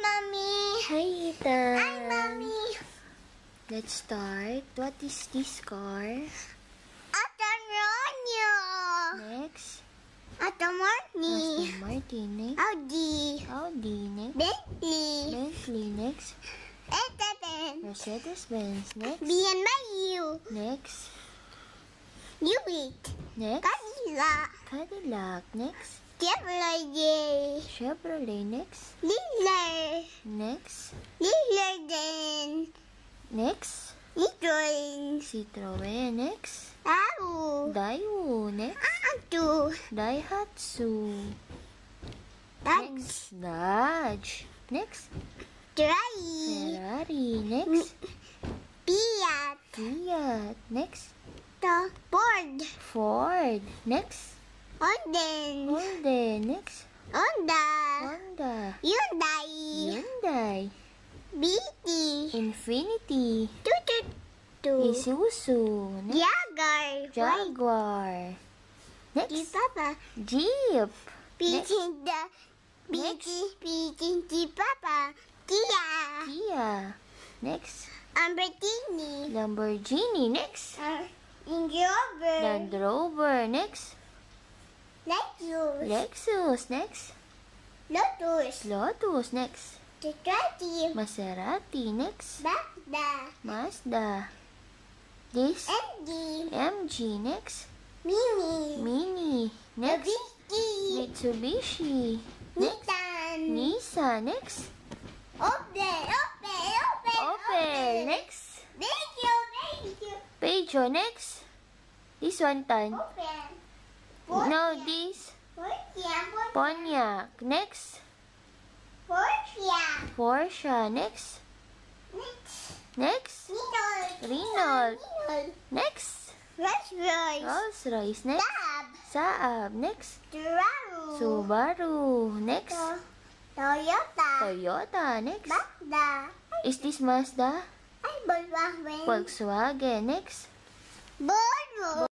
Mommy. Hi, Ethan. Hi, Mommy. Let's start. What is this car? Automonio. Next. Automorni. Aston Martin. Next. Audi. Audi. Next. Bentley. Bentley. Next. Ethan. Mercedes-Benz. Next. BMW. Next. Buick. Next. Cadillac. Cadillac. Next. Chevrolet. Chevrolet. Next. Liller. Next. Lillerden. Next. Citroen. Citroen. Next. Aru. Daewoo. Next. Atu. Daihatsu. Dodge. Dodge. Next. Ferrari. Ferrari. Next. Fiat. Fiat. Next. Ford. Ford. Next. Holden. Holden. Next. Honda. Honda. Hyundai. Hyundai. BT. Infinity. Tututu. Isuzu. Next. Jaguar. Jaguar. Next. Papa. Jeep. Pigeon the Pigeon Papa. Kia. Kia. Next. Lamborghini. Lamborghini. Next. Range Rover. Land Rover. Next. Lexus. Lexus. Next. Lotus. Lotus. Next. Ducati. Maserati. Next. Mazda. Mazda. This. MG. MG. Next. Mini. Mini. Next. Mitsubishi. Mitsubishi. Next. Nissan. Nissan. Next. Opel. Opel. Next. Peugeot. Peugeot. Next. This one ton. Opel. No, this. Porsche. Pontiac. Next. Porsche. Porsche. Next. Next. Renault. Next. Rolls-Royce. Rolls-Royce. Next. Saab. Saab. Next. Subaru. Subaru. Next. Toyota. Toyota. Next. Mazda. Is this Mazda? Ay, Volkswagen. Volkswagen. Next. Volvo.